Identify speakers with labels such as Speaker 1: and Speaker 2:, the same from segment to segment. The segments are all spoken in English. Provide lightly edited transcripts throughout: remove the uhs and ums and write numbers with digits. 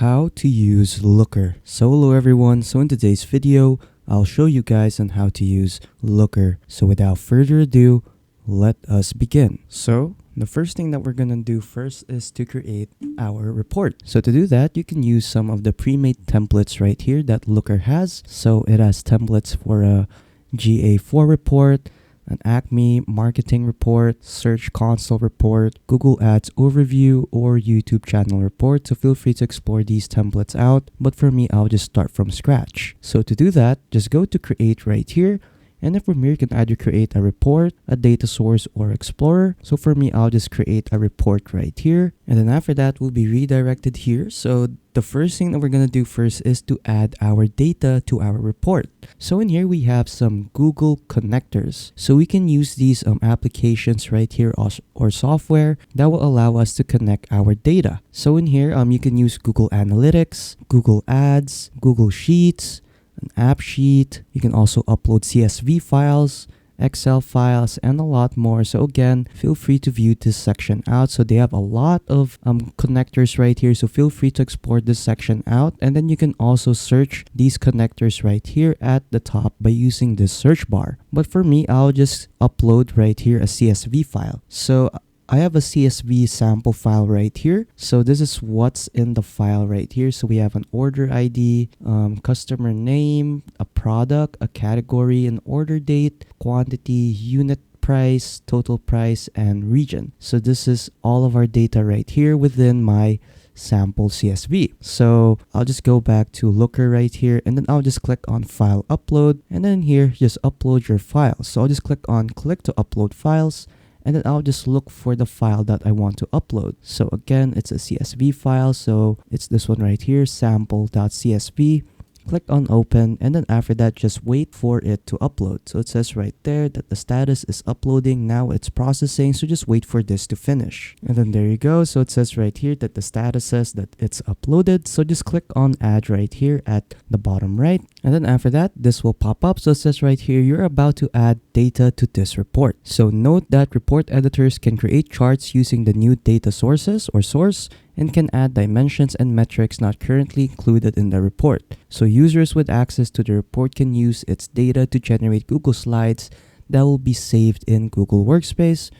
Speaker 1: How to use Looker. So hello everyone, so in today's video, I'll show you guys on how to use Looker. So without further ado, let us begin. So the first thing that we're gonna do first is to create our report. So to do that, you can use some of the pre-made templates right here that Looker has. So it has templates for a GA4 report, an Acme marketing report, Search Console report, Google Ads overview, or YouTube channel report. So feel free to explore these templates out. But for me, I'll just start from scratch. So to do that, just go to create right here. And then from here, you can either create a report, a data source, or explorer. So for me, I'll just create a report right here. And then after that, we'll be redirected here. So the first thing that we're going to do first is to add our data to our report. So in here, we have some Google connectors. So we can use these applications right here or software that will allow us to connect our data. So in here, you can use Google Analytics, Google Ads, Google Sheets, an app sheet. You can also upload CSV files, Excel files, and a lot more. So again, feel free to view this section out. So they have a lot of connectors right here. So feel free to explore this section out. And then you can also search these connectors right here at the top by using this search bar. But for me, I'll just upload right here a CSV file. So I have a CSV sample file right here. So this is what's in the file right here. So we have an order ID, customer name, a product, a category, an order date, quantity, unit price, total price, and region. So this is all of our data right here within my sample CSV. So I'll just go back to Looker right here, and then I'll just click on File Upload, and then here just upload your file. So I'll just click to upload files. And then I'll just look for the file that I want to upload. So again, it's a CSV file. So it's this one right here, sample.csv. Click on open, and then after that, just wait for it to upload. So it says right there that the status is uploading. Now it's processing. So just wait for this to finish. And then there you go. So it says right here that the status says that it's uploaded. So just click on add right here at the bottom right. And then after that, this will pop up. So it says right here, you're about to add data to this report. So note that report editors can create charts using the new data sources or source, and can add dimensions and metrics not currently included in the report. So users with access to the report can use its data to generate Google Slides that will be saved in Google Workspace.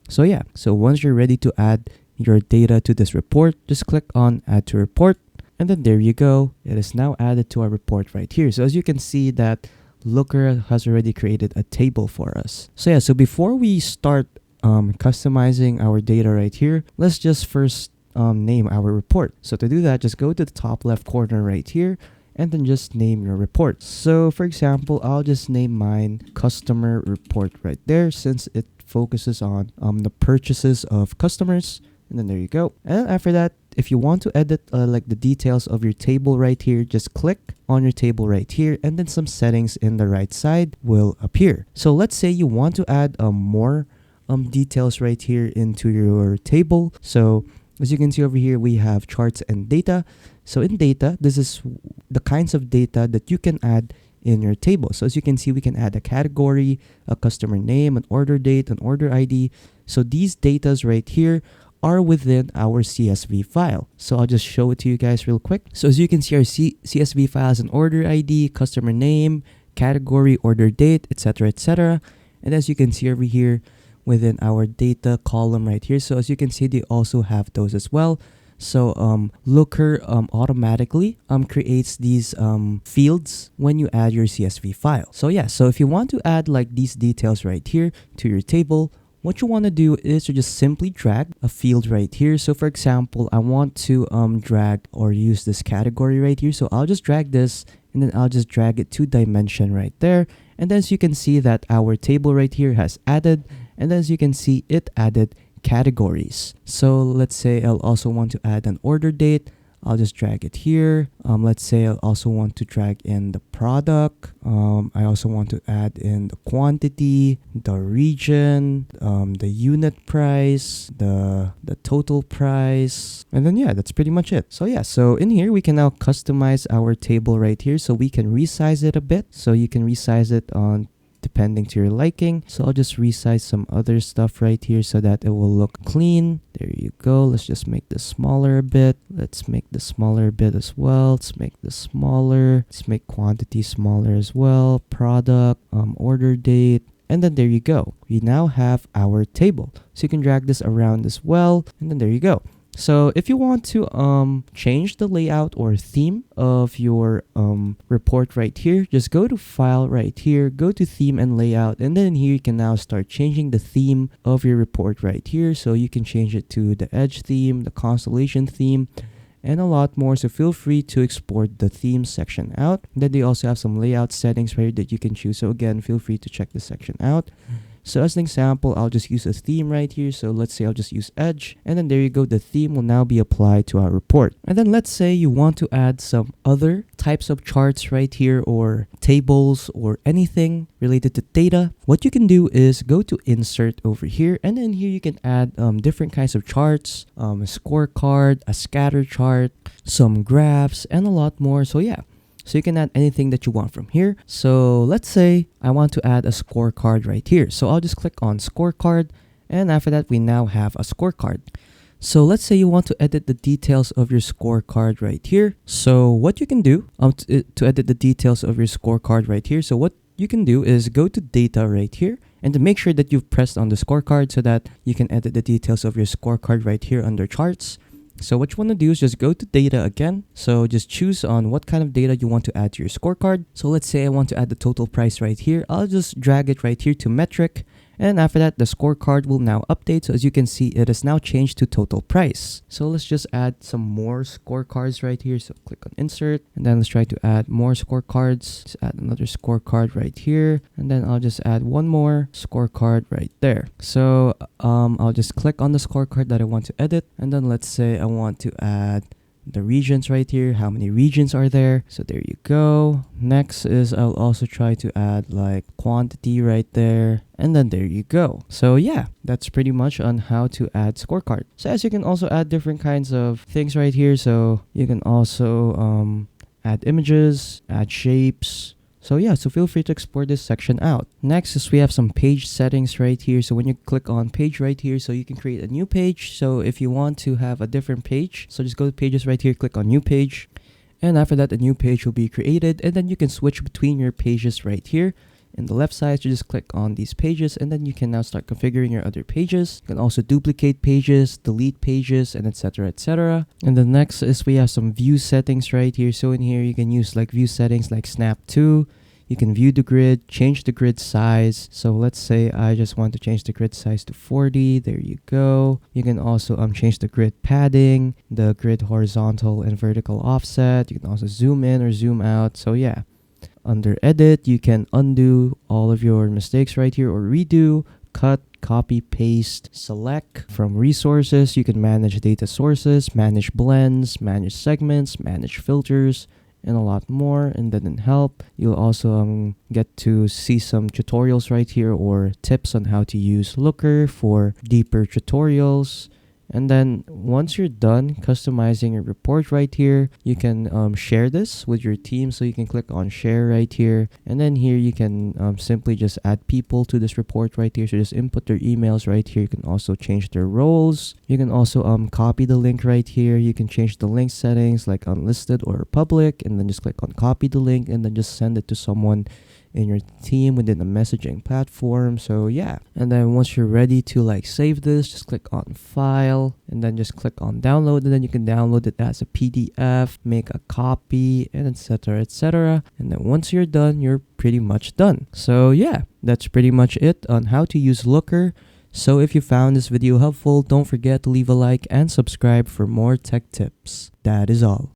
Speaker 1: So yeah, so once you're ready to add your data to this report, just click on Add to Report. And then there you go. It is now added to our report right here. So as you can see that Looker has already created a table for us. So yeah, so before we start customizing our data right here, let's just first name our report. So to do that, just go to the top left corner right here and then just name your report. So for example, I'll just name mine customer report right there, since it focuses on the purchases of customers. And then there you go. And after that, if you want to edit like the details of your table right here, just click on your table right here, and then some settings in the right side will appear. So let's say you want to add more details right here into your table. So as you can see over here, we have charts and data. So in data, this is the kinds of data that you can add in your table. So as you can see, we can add a category, a customer name, an order date, an order ID. So these datas right here are within our CSV file. So I'll just show it to you guys real quick. So as you can see, our CSV file has an order ID, customer name, category, order date, etc., etc. And as you can see over here, within our data column right here. So as you can see, they also have those as well. So Looker automatically creates these fields when you add your CSV file. So yeah, so if you want to add like these details right here to your table, what you want to do is to just simply drag a field right here. So for example, I want to drag or use this category right here. So I'll just drag this, and then I'll just drag it to dimension right there. And as you can see that our table right here has added, and as you can see, it added categories. So let's say I'll also want to add an order date. I'll just drag it here. Let's say I'll also want to drag in the product. I also want to add in the quantity, the region, the unit price, the total price. And then yeah, that's pretty much it. So yeah, so in here, we can now customize our table right here. So we can resize it a bit. So you can resize it on depending to your liking. So I'll just resize some other stuff right here so that it will look clean. There you go. Let's just make this smaller a bit. Let's make this smaller a bit as well. Let's make this smaller. Let's make quantity smaller as well. Product, order date. And then there you go. We now have our table. So you can drag this around as well. And then there you go. So if you want to change the layout or theme of your report right here, just go to File right here, go to Theme and Layout, and then here you can now start changing the theme of your report right here. So you can change it to the Edge theme, the Constellation theme, and a lot more. So feel free to export the theme section out. Then they also have some layout settings right here that you can choose. So again, feel free to check this section out. So as an example, I'll just use a theme right here. So let's say I'll just use Edge. And then there you go. The theme will now be applied to our report. And then let's say you want to add some other types of charts right here, or tables or anything related to data. What you can do is go to Insert over here. And then here you can add different kinds of charts, a scorecard, a scatter chart, some graphs, and a lot more. So yeah. So you can add anything that you want from here. So let's say I want to add a scorecard right here. So I'll just click on scorecard. And after that, we now have a scorecard. So let's say you want to edit the details of your scorecard right here. So what you can do to edit the details of your scorecard right here. So what you can do is go to data right here and to make sure that you've pressed on the scorecard so that you can edit the details of your scorecard right here under charts. So what you want to do is just go to data again. So just choose on what kind of data you want to add to your scorecard. So let's say I want to add the total price right here. I'll just drag it right here to metric. And after that, the scorecard will now update. So as you can see, it has now changed to total price. So let's just add some more scorecards right here. So click on insert, and then let's try to add more scorecards. Let's add another scorecard right here. And then I'll just add one more scorecard right there. So I'll just click on the scorecard that I want to edit. And then let's say I want to add the regions right here. How many regions are there? So there you go. Next is I'll also try to add like quantity right there. And then there you go. So yeah, that's pretty much on how to add scorecard. So as you can also add different kinds of things right here. So you can also add images, add shapes. So yeah, so feel free to export this section out. Next is we have some page settings right here. So when you click on page right here, so you can create a new page. So if you want to have a different page, so just go to pages right here, click on new page. And after that, a new page will be created. And then you can switch between your pages right here. In the left side, you just click on these pages, and then you can now start configuring your other pages. You can also duplicate pages, delete pages, and etc, etc. And the next is we have some view settings right here. So in here, you can use like view settings like snap to. You can view the grid, change the grid size. So let's say I just want to change the grid size to 40. There you go. You can also change the grid padding, the grid horizontal and vertical offset. You can also zoom in or zoom out. So yeah. Under edit, you can undo all of your mistakes right here, or redo, cut, copy, paste, select. From resources, you can manage data sources, manage blends, manage segments, manage filters, and a lot more. And then in help, you'll also get to see some tutorials right here, or tips on how to use Looker for deeper tutorials. And then once you're done customizing your report right here, you can share this with your team. So you can click on share right here. And then here you can simply just add people to this report right here. So just input their emails right here. You can also change their roles. You can also copy the link right here. You can change the link settings like unlisted or public. And then just click on copy the link and then just send it to someone in your team within the messaging platform. So yeah, and then once you're ready to like save this, just click on file and then just click on download, and then you can download it as a PDF, make a copy, and etc, etc. And then once you're done, you're pretty much done. So yeah, that's pretty much it on how to use Looker. So if you found this video helpful, don't forget to leave a like and subscribe for more tech tips. That is all.